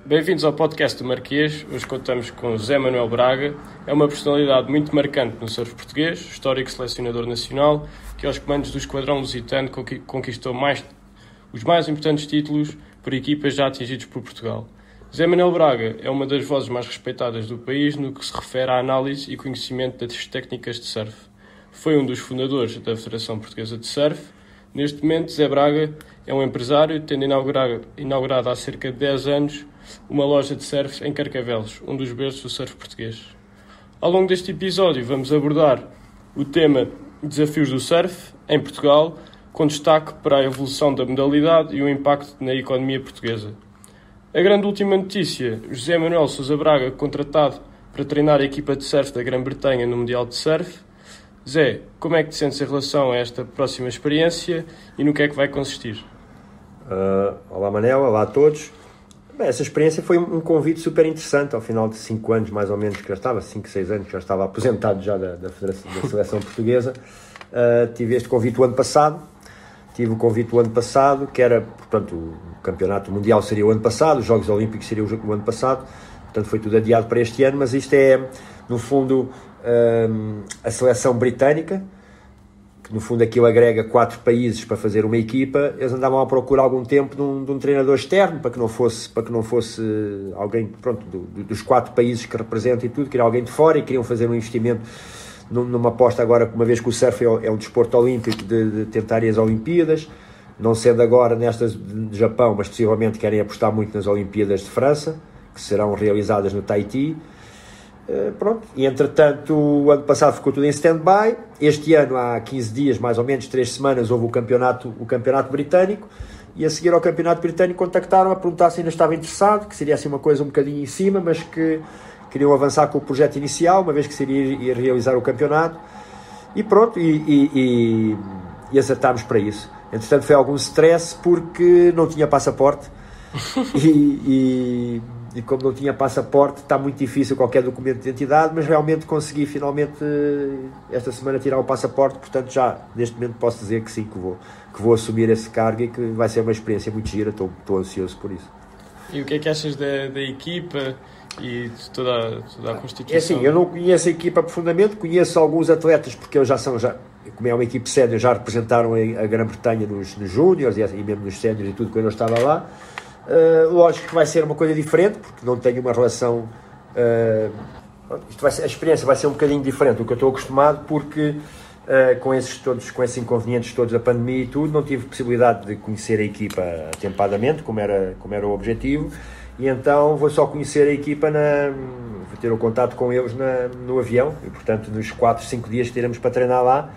Bem-vindos ao podcast do Marquês. Hoje contamos com Zé Manuel Braga. É uma personalidade muito marcante no surf português, histórico selecionador nacional, que aos comandos do Esquadrão Lusitano conquistou os mais importantes títulos por equipas já atingidos por Portugal. Zé Manuel Braga é uma das vozes mais respeitadas do país no que se refere à análise e conhecimento das técnicas de surf. Foi um dos fundadores da Federação Portuguesa de Surf. Neste momento, Zé Braga é um empresário, tendo inaugurado há cerca de 10 anos uma loja de surf em Carcavelos, um dos berços do surf português. Ao longo deste episódio vamos abordar o tema Desafios do Surf em Portugal, com destaque para a evolução da modalidade e o impacto na economia portuguesa. A grande última notícia: José Manuel Sousa Braga, contratado para treinar a equipa de surf da Grã-Bretanha no Mundial de Surf. Zé, como é que te sentes em relação a esta próxima experiência e no que é que vai consistir? Olá Manel, olá a todos. Bem, essa experiência foi um convite super interessante. Ao final de 5 anos mais ou menos, que já estava, 5, 6 anos, que já estava aposentado já da seleção portuguesa, tive este convite o ano passado. Que era, portanto, o campeonato mundial seria o ano passado, os Jogos Olímpicos seriam o ano passado, portanto foi tudo adiado para este ano, mas isto é, no fundo, a seleção britânica, que no fundo aquilo agrega 4 países para fazer uma equipa. Eles andavam à procura há algum tempo de um treinador externo, para que não fosse alguém, pronto, dos 4 países que representam e tudo, queria alguém de fora, e queriam fazer um investimento numa aposta agora, uma vez que o surf é um desporto olímpico, de tentar ir às Olimpíadas, não sendo agora nestas de Japão, mas possivelmente querem apostar muito nas Olimpíadas de França, que serão realizadas no Tahiti. Pronto, e entretanto o ano passado ficou tudo em stand-by. Este ano, há 15 dias, mais ou menos 3 semanas, houve o campeonato britânico, e a seguir ao campeonato britânico contactaram a perguntar se ainda estava interessado, que seria assim uma coisa um bocadinho em cima, mas que queriam avançar com o projeto inicial, uma vez que seria ir realizar o campeonato, e pronto, e acertámos para isso. Entretanto foi algum stress porque não tinha passaporte, e como não tinha passaporte, está muito difícil qualquer documento de identidade, mas realmente consegui finalmente esta semana tirar o passaporte, portanto já neste momento posso dizer que sim, que vou assumir esse cargo e que vai ser uma experiência muito gira. Estou ansioso por isso. E o que é que achas da equipa e de toda a constituição? É assim, eu não conheço a equipa profundamente, conheço alguns atletas, porque eu como é uma equipe sénior, já representaram a Grã-Bretanha nos Júniors e mesmo nos séniors e tudo, quando eu estava lá. Lógico que vai ser uma coisa diferente, porque não tenho uma relação, a experiência vai ser um bocadinho diferente do que eu estou acostumado, porque com esses inconvenientes todos da pandemia e tudo, não tive possibilidade de conhecer a equipa atempadamente, como era o objetivo, e então vou só conhecer a equipa, vou ter o contato com eles no avião, e portanto nos 4, 5 dias que teremos para treinar lá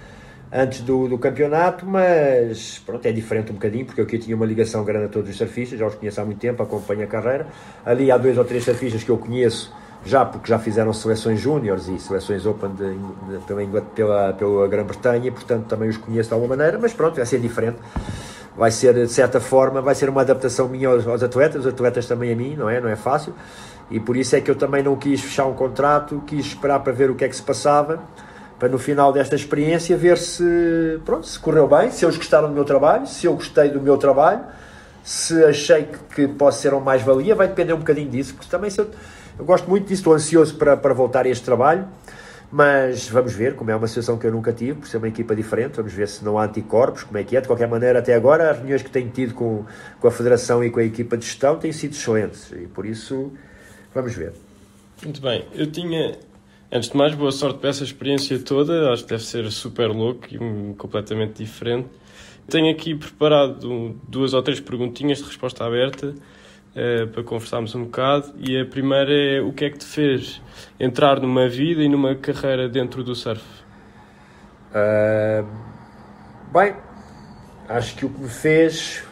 antes do campeonato. Mas pronto, é diferente um bocadinho, porque eu aqui tinha uma ligação grande a todos os surfistas, já os conheço há muito tempo, acompanho a carreira. Ali há 2 ou 3 surfistas que eu conheço já, porque já fizeram seleções júniores e seleções open pela Grã-Bretanha, e portanto também os conheço de alguma maneira, mas pronto, vai ser diferente. Vai ser, de certa forma, vai ser uma adaptação minha aos atletas, os atletas também a mim, não é fácil, e por isso é que eu também não quis fechar um contrato, quis esperar para ver o que é que se passava, para no final desta experiência ver se correu bem, se eles gostaram do meu trabalho, se eu gostei do meu trabalho, se achei que posso ser uma mais-valia. Vai depender um bocadinho disso, porque também eu gosto muito disso, estou ansioso para voltar a este trabalho, mas vamos ver, como é uma situação que eu nunca tive, por ser uma equipa diferente, vamos ver se não há anticorpos, como é que é. De qualquer maneira, até agora, as reuniões que tenho tido com a Federação e com a equipa de gestão têm sido excelentes, e por isso, vamos ver. Muito bem, eu tinha, antes de mais, boa sorte para essa experiência toda, acho que deve ser super louco e completamente diferente. Tenho aqui preparado 2 ou 3 perguntinhas de resposta aberta, para conversarmos um bocado, e a primeira é: o que é que te fez entrar numa vida e numa carreira dentro do surf? Bem, acho que o que me fez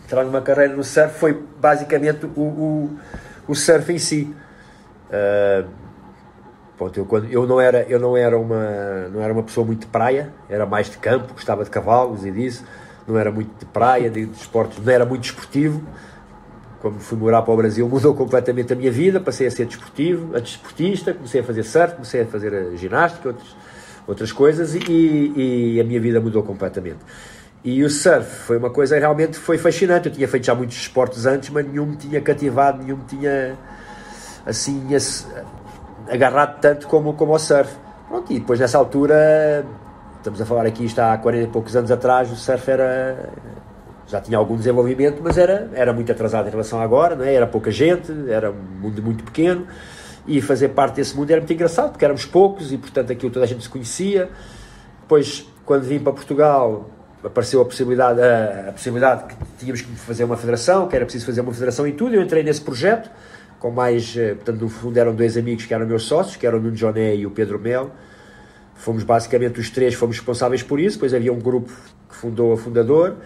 entrar numa carreira no surf foi basicamente o surf em si. Eu não era uma pessoa muito de praia, era mais de campo, gostava de cavalos e disso, não era muito de praia, de esportes, não era muito desportivo. como fui morar para o Brasil, mudou completamente a minha vida, passei a ser desportista, comecei a fazer surf, comecei a fazer ginástica, outras coisas, e a minha vida mudou completamente. E o surf foi uma coisa, realmente foi fascinante. Eu tinha feito já muitos esportes antes, mas nenhum me tinha cativado, nenhum me tinha assim agarrado tanto como o surf. Pronto, e depois nessa altura, estamos a falar aqui, está há 40 e poucos anos atrás, o surf já tinha algum desenvolvimento, mas era muito atrasado em relação a agora, não é? Era pouca gente, era um mundo muito pequeno, e fazer parte desse mundo era muito engraçado, porque éramos poucos e, portanto, aquilo toda a gente se conhecia. Depois, quando vim para Portugal, apareceu a possibilidade que tínhamos que fazer uma federação, que era preciso fazer uma federação e tudo. Eu entrei nesse projeto, com mais, portanto, no fundo eram 2 amigos que eram meus sócios, que eram o Nuno Joné e o Pedro Melo. Fomos basicamente os 3, fomos responsáveis por isso. Depois havia um grupo que fundou a fundador.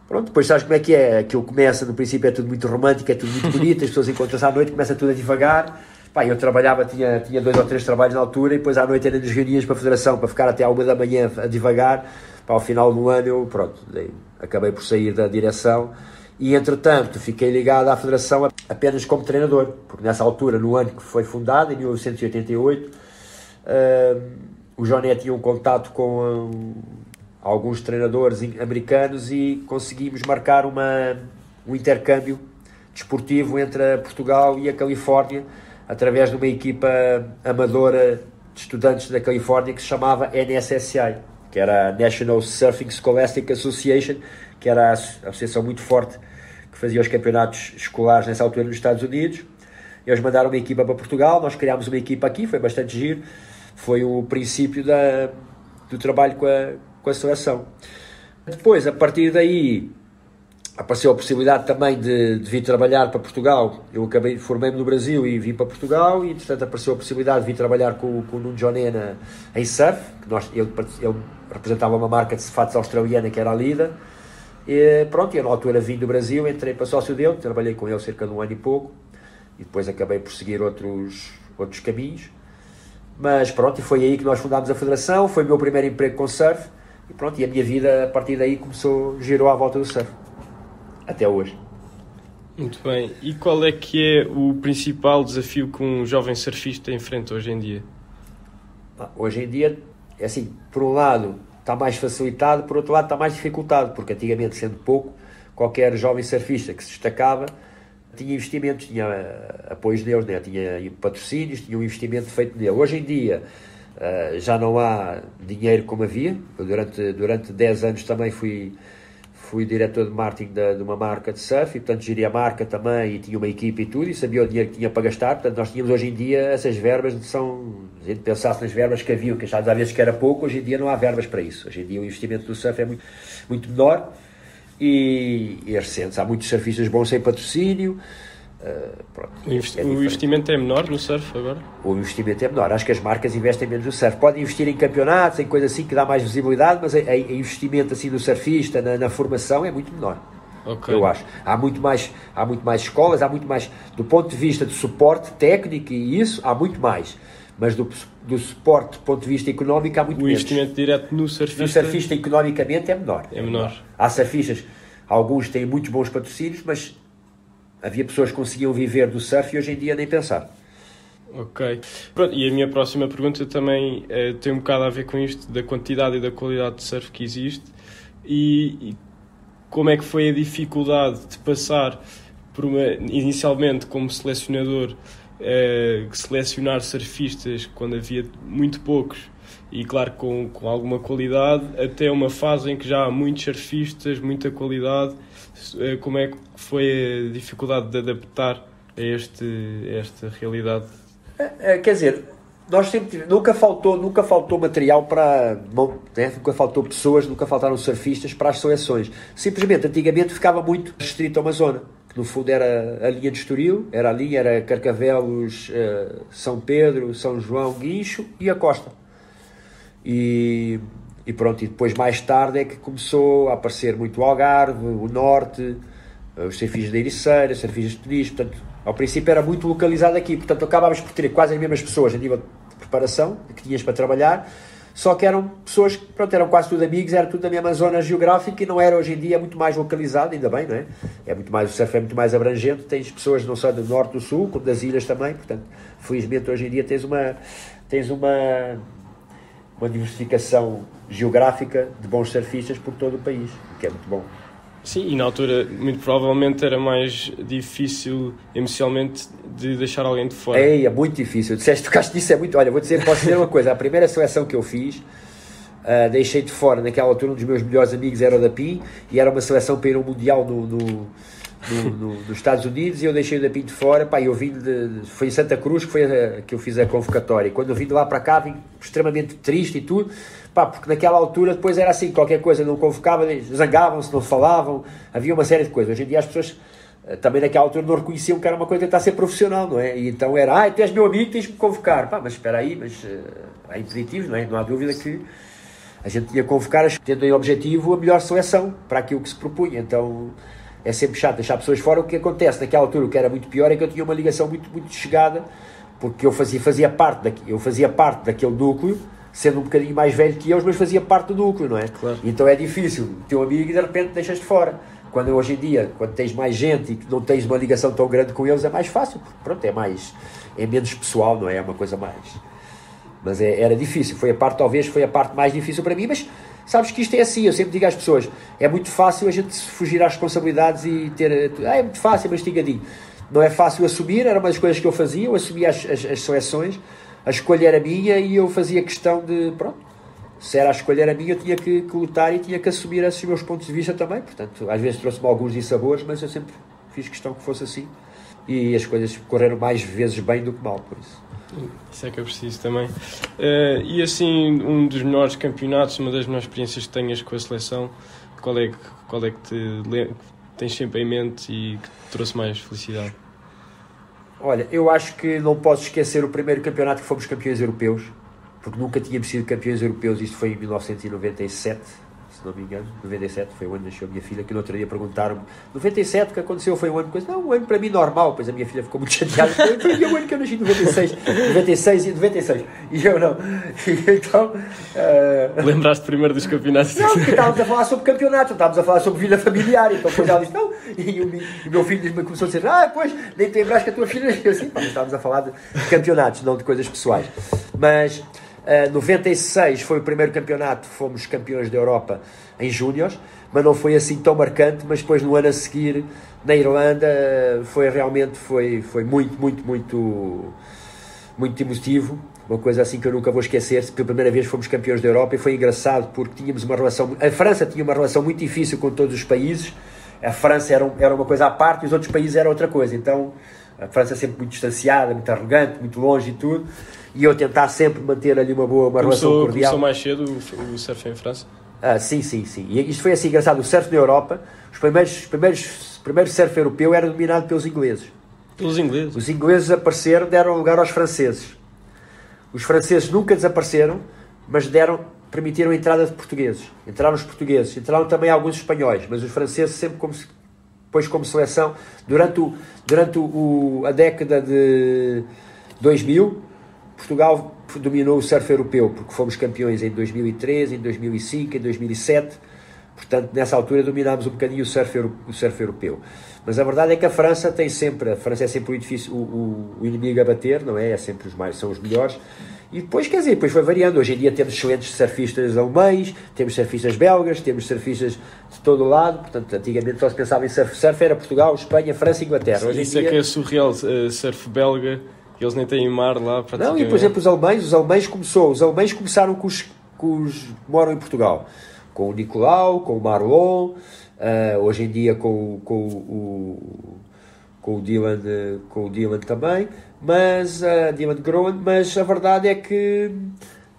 Pronto, depois sabes como é que é, aquilo começa, no princípio é tudo muito romântico, é tudo muito bonito, as pessoas encontram-se à noite, começa tudo a divagar. Pá, eu trabalhava, tinha 2 ou 3 trabalhos na altura, e depois à noite era nas reuniões para a federação, para ficar até à 1 da manhã a divagar. Pá, ao final do ano eu, acabei por sair da direção, e entretanto fiquei ligado à federação apenas como treinador, porque nessa altura, no ano que foi fundado, em 1988, o Joné tinha um contato com alguns treinadores americanos e conseguimos marcar um intercâmbio desportivo entre Portugal e a Califórnia, através de uma equipa amadora de estudantes da Califórnia que se chamava NSSI, que era a National Surfing Scholastic Association, que era a associação muito forte que fazia os campeonatos escolares nessa altura nos Estados Unidos. Eles mandaram uma equipa para Portugal, nós criámos uma equipa aqui, foi bastante giro, foi o princípio do trabalho com a seleção. Depois, a partir daí, apareceu a possibilidade também de vir trabalhar para Portugal. Eu formei-me no Brasil e vim para Portugal, e entretanto apareceu a possibilidade de vir trabalhar com o Nuno Joné em surf, que ele representava uma marca de fatos australiana que era a Lida. E pronto, eu na altura vim do Brasil, entrei para sócio dele, trabalhei com ele cerca de 1 ano e pouco, e depois acabei por seguir outros caminhos. Mas pronto, e foi aí que nós fundámos a federação, foi o meu primeiro emprego com surf, e pronto, e a minha vida a partir daí girou à volta do surf, até hoje. Muito bem, e qual é que é o principal desafio que um jovem surfista enfrenta hoje em dia? Hoje em dia, é assim, por um lado está mais facilitado, por outro lado está mais dificultado, porque antigamente, sendo pouco, qualquer jovem surfista que se destacava tinha investimentos, tinha apoios deles, né? Tinha patrocínios, tinha um investimento feito nele. Hoje em dia já não há dinheiro como havia. Eu durante 10 anos também fui diretor de marketing de uma marca de surf, e portanto geria a marca também, e tinha uma equipe e tudo, e sabia o dinheiro que tinha para gastar. Portanto, nós tínhamos hoje em dia essas verbas, se a gente pensasse nas verbas que haviam, que já às vezes que era pouco, hoje em dia não há verbas para isso. Hoje em dia o investimento do surf é muito, muito menor, e é recente. Há muitos surfistas bons sem patrocínio. Pronto, o investimento é menor no surf agora? O investimento é menor. Acho que as marcas investem menos no surf. Podem investir em campeonatos, em coisas assim que dá mais visibilidade, mas o investimento assim do surfista na formação é muito menor. Okay. Eu acho. Há muito mais escolas, há muito mais, do ponto de vista de suporte técnico e isso, há muito mais. Mas do suporte, do ponto de vista económico, há muito menos. O investimento direto no surfista... No surfista, economicamente, é menor. É menor. Há surfistas, alguns têm muitos bons patrocínios, mas havia pessoas que conseguiam viver do surf e hoje em dia nem pensar. Ok. Pronto, e a minha próxima pergunta também tem um bocado a ver com isto, da quantidade e da qualidade de surf que existe, e como é que foi a dificuldade de passar por inicialmente como selecionador, selecionar surfistas quando havia muito poucos e claro com alguma qualidade, até uma fase em que já há muitos surfistas, muita qualidade. Como é que foi a dificuldade de adaptar a esta realidade? Quer dizer, nós sempre nunca faltou material para, né? Nunca faltou pessoas, nunca faltaram surfistas para as seleções. Simplesmente, antigamente ficava muito restrito a uma zona, que no fundo era a linha de Estoril, era Carcavelos, São Pedro, São João, Guincho e a costa. E pronto, e depois mais tarde é que começou a aparecer muito o Algarve, o Norte, os surfistas da Ericeira, os surfistas de Peniche. Portanto, ao princípio era muito localizado aqui, portanto acabávamos por ter quase as mesmas pessoas a nível de preparação que tinhas para trabalhar, só que eram pessoas que, pronto, eram quase tudo amigos, era tudo da mesma zona geográfica e não era hoje em dia, é muito mais localizado, ainda bem, não é? É muito mais, o surf é muito mais abrangente, tens pessoas não só do norte, do sul, como das ilhas também, portanto, felizmente hoje em dia tens uma diversificação geográfica de bons surfistas por todo o país, o que é muito bom. Sim, e na altura, muito provavelmente, era mais difícil emocionalmente de deixar alguém de fora. É muito difícil. Tocaste disso, é muito... Olha, posso dizer uma coisa. A primeira seleção que eu fiz, deixei de fora, naquela altura, um dos meus melhores amigos era o da PI, e era uma seleção para ir ao Mundial nos Estados Unidos, e eu deixei o da PI de fora. Pá, eu vim foi em Santa Cruz que eu fiz a convocatória. Quando eu vim de lá para cá, vim extremamente triste e tudo. Pá, porque naquela altura depois era assim, qualquer coisa não convocava, zangavam-se, não falavam, havia uma série de coisas. Hoje em dia as pessoas também naquela altura não reconheciam que era uma coisa de tentar ser profissional, não é? E então era, tu és meu amigo, tens de me convocar. Pá, mas espera aí, há impeditivos, não é? Não há dúvida que a gente tinha que convocar, tendo em objetivo a melhor seleção para aquilo que se propunha. Então é sempre chato deixar pessoas fora. O que acontece naquela altura, o que era muito pior, é que eu tinha uma ligação muito, muito chegada, porque eu fazia parte daquele núcleo, sendo um bocadinho mais velho que eles, mas fazia parte do núcleo, não é? Claro. Então é difícil, teu amigo, e de repente deixas de fora. Quando hoje em dia, quando tens mais gente e que não tens uma ligação tão grande com eles, é mais fácil, porque pronto, é menos pessoal, não é? É uma coisa mais... Mas era difícil, talvez foi a parte mais difícil para mim, mas sabes que isto é assim, eu sempre digo às pessoas, é muito fácil a gente fugir às responsabilidades e ter... é muito fácil, mastigadinho. Não é fácil assumir, era uma das coisas que eu fazia, eu assumia as seleções, a escolha era minha e eu fazia questão de, pronto, se era a escolha era minha, eu tinha que lutar e tinha que assumir esses meus pontos de vista também, portanto, às vezes trouxe-me alguns dissabores, mas eu sempre fiz questão que fosse assim e as coisas correram mais vezes bem do que mal, por isso. Isso é que é preciso também. E assim, um dos melhores campeonatos, uma das melhores experiências que tenhas com a seleção, qual é que tens sempre em mente e que te trouxe mais felicidade? Olha, eu acho que não posso esquecer o primeiro campeonato que fomos campeões europeus, porque nunca tínhamos sido campeões europeus, isto foi em 1997, se não me engano, 97, foi o ano que nasceu a minha filha, que no outro dia perguntaram-me, 97, o que aconteceu foi um ano, não, um ano para mim normal, pois a minha filha ficou muito chateada, foi o ano que eu nasci, 96, e eu não, e então... Lembraste primeiro dos campeonatos? Não, porque estávamos a falar sobre campeonato, estávamos a falar sobre vida familiar, então depois ela disse, não, e o meu filho começou a dizer, pois, nem te lembraste que a tua filha, eu assim, estávamos a falar de campeonatos, não de coisas pessoais, mas... 96 foi o primeiro campeonato, fomos campeões da Europa em júniores, mas não foi assim tão marcante, mas depois no ano a seguir na Irlanda foi muito emotivo, uma coisa assim que eu nunca vou esquecer. Pela primeira vez fomos campeões da Europa e foi engraçado porque tínhamos uma relação, a França tinha uma relação muito difícil com todos os países, a França era uma coisa à parte e os outros países eram outra coisa, então a França sempre muito distanciada, muito arrogante, muito longe e tudo, e eu tentar sempre manter ali uma relação cordial. Começou mais cedo o surf em França? Sim. E isto foi assim engraçado. O surf na Europa, os primeiros surf europeu era dominado pelos ingleses. Pelos ingleses? Os ingleses apareceram, deram lugar aos franceses. Os franceses nunca desapareceram, mas permitiram a entrada de portugueses. Entraram os portugueses, entraram também alguns espanhóis, mas os franceses sempre como seleção, durante a década de 2000, Portugal dominou o surf europeu, porque fomos campeões em 2013, em 2005, em 2007, portanto nessa altura dominámos um bocadinho o surf europeu. Mas a verdade é que a França é sempre o edifício, o inimigo a bater, não é? São os melhores. E depois, depois foi variando. Hoje em dia temos excelentes surfistas alemães, temos surfistas belgas, temos surfistas de todo o lado. Portanto, antigamente só se pensava em surf. Surf era Portugal, Espanha, França e Inglaterra. Hoje isso em dia... é que é surreal, surf belga, eles nem têm mar lá. Não, e por exemplo os alemães começaram com os que moram em Portugal. Com o Nicolau, com o Marlon, hoje em dia com o Dylan também, mas Dylan Groen, mas a verdade é que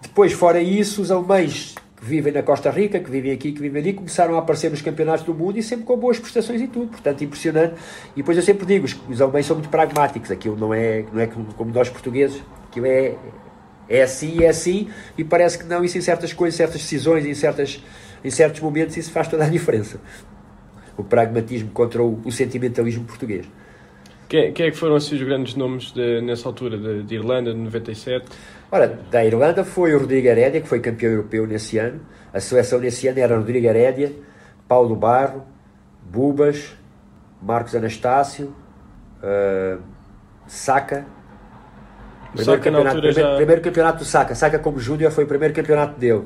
depois, fora isso, os alemães que vivem na Costa Rica, que vivem aqui, que vivem ali, começaram a aparecer nos campeonatos do mundo e sempre com boas prestações e tudo, portanto impressionante. E depois eu sempre digo, os alemães são muito pragmáticos, aquilo não é como nós portugueses, aquilo é assim, e parece que não, isso em certas coisas, certas decisões, em certos momentos isso faz toda a diferença. O pragmatismo contra o sentimentalismo português. Quem é que foram assim, os grandes nomes nessa altura, de Irlanda, de 97? Ora, da Irlanda foi o Rodrigo Herédia, que foi campeão europeu nesse ano. A seleção nesse ano era Rodrigo Herédia, Paulo Barro, Bubas, Marcos Anastácio, Saka. Primeiro campeonato do Saka. Saka como júnior foi o primeiro campeonato dele.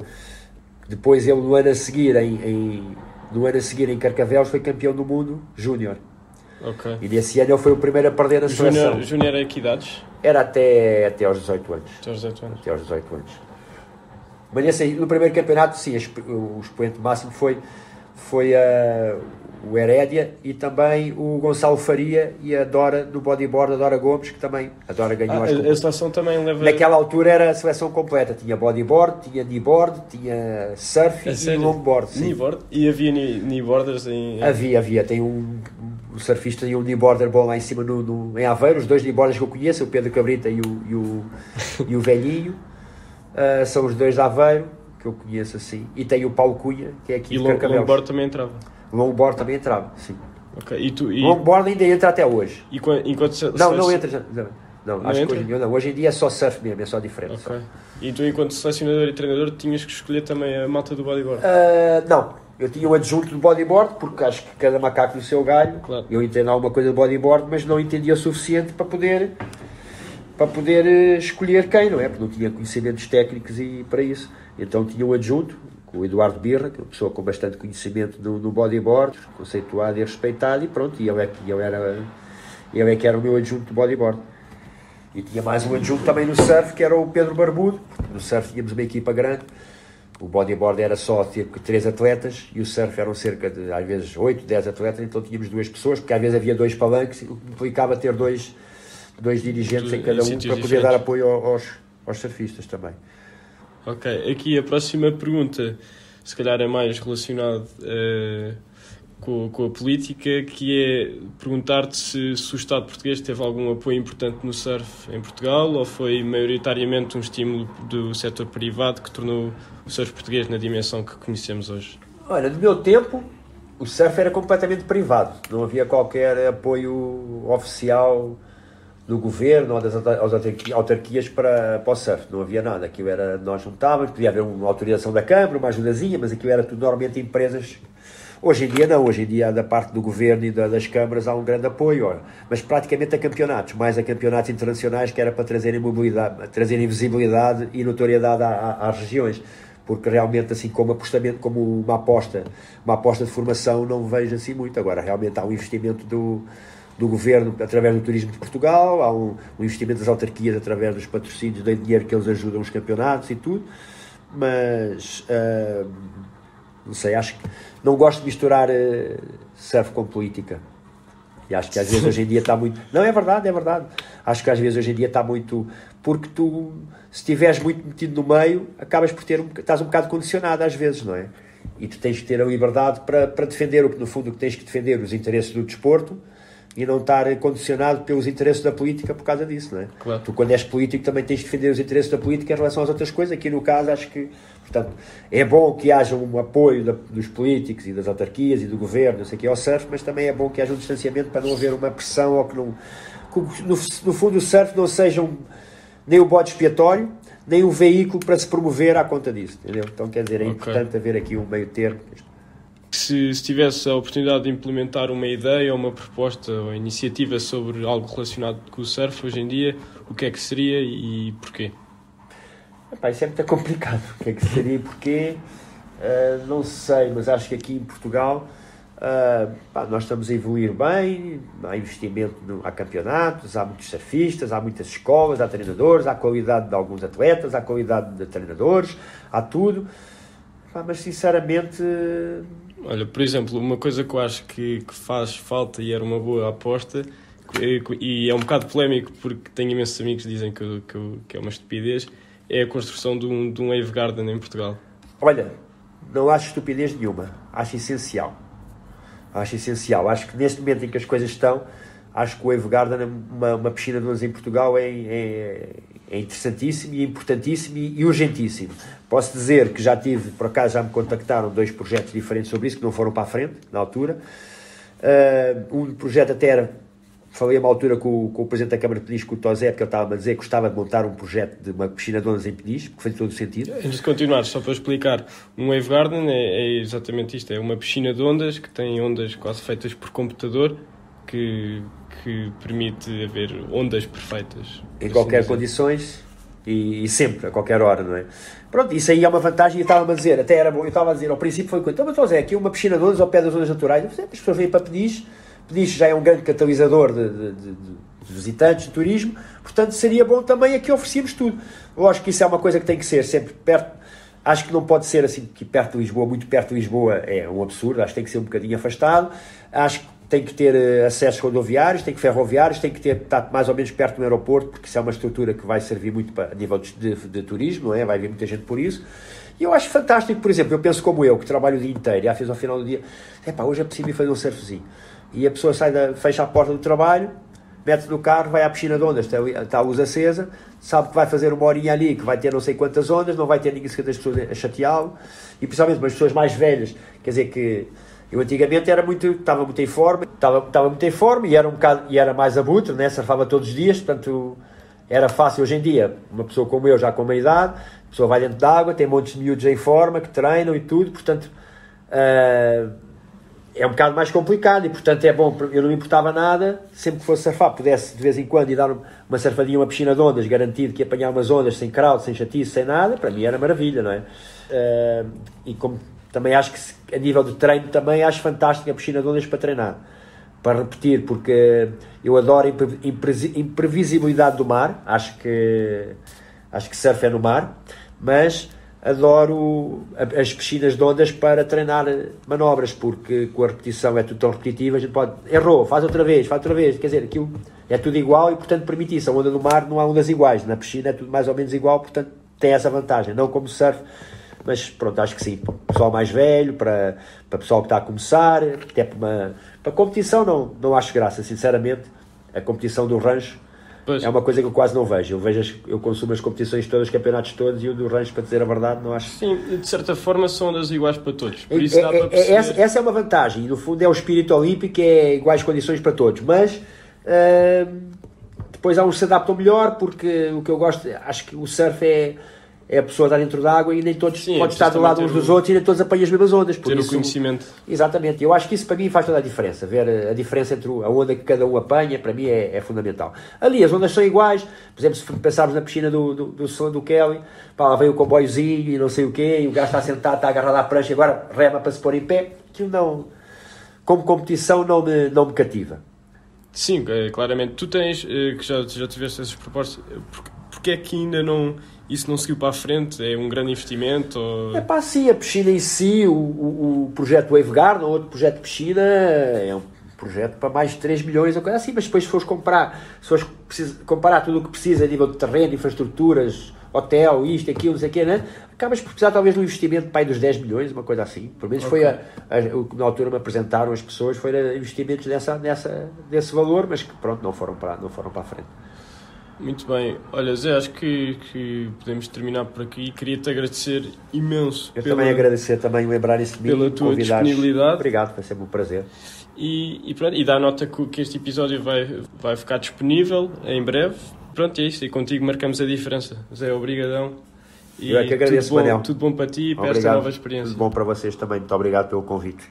Depois ele no ano a seguir em Carcavelos foi campeão do mundo júnior. Okay. E nesse ano ele foi o primeiro a perder na seleção. Júnior é que idades? Era até aos 18 anos. Até aos 18 anos. Até aos 18 anos. Mas nesse, no primeiro campeonato, sim, o expoente máximo foi o Herédia e também o Gonçalo Faria e a Dora do bodyboard, a Dora Gomes, que também a Dora ganhou. A seleção também leva... Naquela altura era a seleção completa, tinha bodyboard, tinha kneeboard, tinha surf e longboard. Kneeboard? E havia kneeboarders em... Havia, tem um surfista e um kneeboarder bom lá em cima em Aveiro, os dois kneeboarders que eu conheço, o Pedro Cabrita e o Velhinho, são os dois de Aveiro, que eu conheço assim, e tem o Paulo Cunha, que é aqui de Carcavelos. E longboard também entrava? Longboard também entrava, sim. Okay. Longboard ainda entra até hoje. Não entra. Não, acho que hoje em dia é só surf mesmo, é só diferente. Okay. E tu, enquanto selecionador e treinador, tinhas que escolher também a malta do bodyboard? Não, eu tinha um adjunto do bodyboard, porque acho que cada macaco no seu galho. Claro. Eu entendo alguma coisa do bodyboard, mas não entendia o suficiente para poder escolher quem, não é? Porque não tinha conhecimentos técnicos e para isso. Então tinha um adjunto, o Eduardo Birra, que é uma pessoa com bastante conhecimento no bodyboard, conceituado e respeitado, e pronto, ele é que era o meu adjunto do bodyboard. E tinha mais um adjunto também no surf, que era o Pedro Barbudo. No surf tínhamos uma equipa grande, o bodyboard era só cerca de 3 atletas, e o surf eram cerca de, às vezes, 8, 10 atletas, então tínhamos 2 pessoas, porque às vezes havia 2 palanques, o que implicava ter dois dirigentes em cada um, para poder dar apoio aos surfistas também. Ok, aqui a próxima pergunta, se calhar é mais relacionado com a política, que é perguntar-te se o Estado português teve algum apoio importante no surf em Portugal, ou foi maioritariamente um estímulo do setor privado que tornou o surf português na dimensão que conhecemos hoje? Olha, no meu tempo, o surf era completamente privado, não havia qualquer apoio oficial do governo ou das autarquias para o surf, não havia nada, aquilo era, nós juntávamos, podia haver uma autorização da Câmara, uma ajudazinha, mas aquilo era tudo normalmente empresas. Hoje em dia não, hoje em dia da parte do governo e das câmaras há um grande apoio, mas praticamente a campeonatos, mais a campeonatos internacionais, que era para trazerem mobilidade, trazerem visibilidade e notoriedade às regiões, porque realmente assim como apostamento, como uma aposta de formação não vejo assim muito. Agora realmente há um investimento do governo através do turismo de Portugal, há um investimento das autarquias através dos patrocínios de dinheiro que eles ajudam os campeonatos e tudo, mas não sei, acho que não gosto de misturar surf com política, e acho que às vezes hoje em dia está muito, não, é verdade, acho que às vezes hoje em dia está muito, porque tu, se estiveres muito metido no meio, acabas por estás um bocado condicionado às vezes, não é? E tu tens que ter a liberdade para defender no fundo o que tens que defender, os interesses do desporto, e não estar condicionado pelos interesses da política por causa disso, não é? Claro. Tu, quando és político, também tens de defender os interesses da política em relação às outras coisas. Aqui no caso, acho que, portanto, é bom que haja um apoio dos políticos e das autarquias e do governo, não sei o que, ao surf, mas também é bom que haja um distanciamento para não haver uma pressão, ou que não, no fundo o surf não seja nem o bode expiatório, nem um veículo para se promover à conta disso, entendeu? Então, quer dizer, é importante haver aqui um meio termo. Se tivesse a oportunidade de implementar uma ideia ou uma proposta ou iniciativa sobre algo relacionado com o surf hoje em dia, o que é que seria e porquê? Isso é muito complicado. O que é que seria e porquê? Não sei, mas acho que aqui em Portugal nós estamos a evoluir bem, há investimento, há campeonatos, há muitos surfistas, há muitas escolas, há treinadores, há qualidade de alguns atletas, há qualidade de treinadores, há tudo. Mas sinceramente... Olha, por exemplo, uma coisa que eu acho que faz falta e era uma boa aposta, e é um bocado polémico porque tenho imensos amigos que dizem que é uma estupidez, é a construção de um Wave Garden em Portugal. Olha, não acho estupidez nenhuma, acho essencial. Acho que neste momento em que as coisas estão, acho que o Wave Garden, uma piscina de ondas em Portugal é interessantíssimo e importantíssimo e urgentíssimo. Posso dizer que por acaso já me contactaram 2 projetos diferentes sobre isso, que não foram para a frente, na altura. Um projeto até era falei a uma altura com o Presidente da Câmara de Peniche, com o Tosé, porque ele estava a dizer que gostava de montar um projeto de uma piscina de ondas em Peniche, que faz todo o sentido. Antes de continuar, só para explicar, um Wave Garden é exatamente isto, é uma piscina de ondas que tem ondas quase feitas por computador, que permite haver ondas perfeitas. Em qualquer condições e sempre, a qualquer hora, não é? Pronto, isso aí é uma vantagem, e estava-me a dizer, até era bom, eu estava a dizer, ao princípio foi então, mas José, aqui uma piscina de ondas ao pé das ondas naturais, as pessoas vêm para Peniche já é um grande catalisador de visitantes, de turismo, portanto seria bom também aqui oferecermos tudo. Lógico que isso é uma coisa que tem que ser sempre perto, acho que não pode ser assim, que perto de Lisboa, muito perto de Lisboa é um absurdo, acho que tem que ser um bocadinho afastado, acho que tem que ter acessos rodoviários, tem que ferroviários, tem que estar mais ou menos perto do aeroporto, porque isso é uma estrutura que vai servir muito a nível de turismo, não é? Vai vir muita gente por isso. E eu acho fantástico, por exemplo, eu penso como eu, que trabalho o dia inteiro, e às vezes ao final do dia, hoje é possível fazer um surfzinho. E a pessoa fecha a porta do trabalho, mete-se no carro, vai à piscina de ondas, está a luz acesa, sabe que vai fazer uma horinha ali, que vai ter não sei quantas ondas, não vai ter ninguém das pessoas a chateá-lo, e principalmente as pessoas mais velhas, quer dizer que eu antigamente estava muito em forma e era mais abutre, né? Surfava todos os dias, portanto era fácil. Hoje em dia, uma pessoa como eu, já com uma idade, a pessoa vai dentro de água, tem montes de miúdos em forma, que treinam e tudo, portanto é um bocado mais complicado e portanto é bom, eu não me importava nada, sempre que fosse surfar, pudesse de vez em quando ir dar uma surfadinha, uma piscina de ondas, garantido que ia apanhar umas ondas sem crowd, sem chatice, sem nada, para mim era maravilha, não é? E como também acho que a nível de treino também acho fantástica a piscina de ondas para treinar, para repetir, porque eu adoro a imprevisibilidade do mar, acho que surf é no mar, mas adoro as piscinas de ondas para treinar manobras, porque com a repetição é tudo tão repetitivo, a gente pode, errou, faz outra vez, quer dizer, aquilo é tudo igual e portanto permite isso. A onda do mar não há ondas iguais, na piscina é tudo mais ou menos igual, portanto tem essa vantagem, não como surf, mas pronto, acho que sim, para o pessoal mais velho, para o pessoal que está a começar, até para competição não acho graça, sinceramente. A competição do rancho é uma coisa que eu quase não vejo. Eu consumo as competições todas, os campeonatos todos, e o do rancho, para dizer a verdade, não acho. Sim, de certa forma são ondas iguais para todos. Por isso dá para perceber. Essa é uma vantagem, e no fundo é o espírito olímpico, é iguais condições para todos, mas depois há uns que se adaptam melhor, porque o que eu gosto, acho que o surf é a pessoa estar dentro d'água e nem todos podem estar do lado uns dos outros e nem todos apanham as mesmas ondas. Por isso, o conhecimento. Exatamente. Eu acho que isso para mim faz toda a diferença. Ver a diferença entre a onda que cada um apanha, para mim é fundamental. Ali as ondas são iguais. Por exemplo, se pensarmos na piscina do Kelly, lá vem o comboiozinho e não sei o quê, e o gajo está sentado, está agarrado à prancha e agora rema para se pôr em pé. Aquilo não, como competição, não me cativa. Sim, claramente. Tu tens, que já tiveste essas propostas, porque é que ainda isso não seguiu para a frente? É um grande investimento? Ou... Sim, a piscina em si, o projeto Wave Garden, outro projeto de piscina, é um projeto para mais de 3 milhões, ou coisa assim, mas depois se fores comparar tudo o que precisa a nível de terreno, infraestruturas, hotel, isto, aquilo, não sei o quê, né? Acabas por precisar talvez de um investimento para aí dos 10 milhões, uma coisa assim. Pelo menos foi o que na altura me apresentaram as pessoas, foi investimentos desse valor, mas que pronto, não foram para a frente. Muito bem. Olha, Zé, acho que podemos terminar por aqui. Queria-te agradecer imenso. Também agradecer, lembrar isso de mim. Pela tua disponibilidade. Obrigado, foi sempre um prazer. E dá nota que este episódio vai ficar disponível em breve. Pronto, é isso. E contigo marcamos a diferença. Zé, obrigadão. Eu é que agradeço, Manel. Tudo bom para ti e para esta nova experiência. Tudo bom para vocês também. Muito obrigado pelo convite.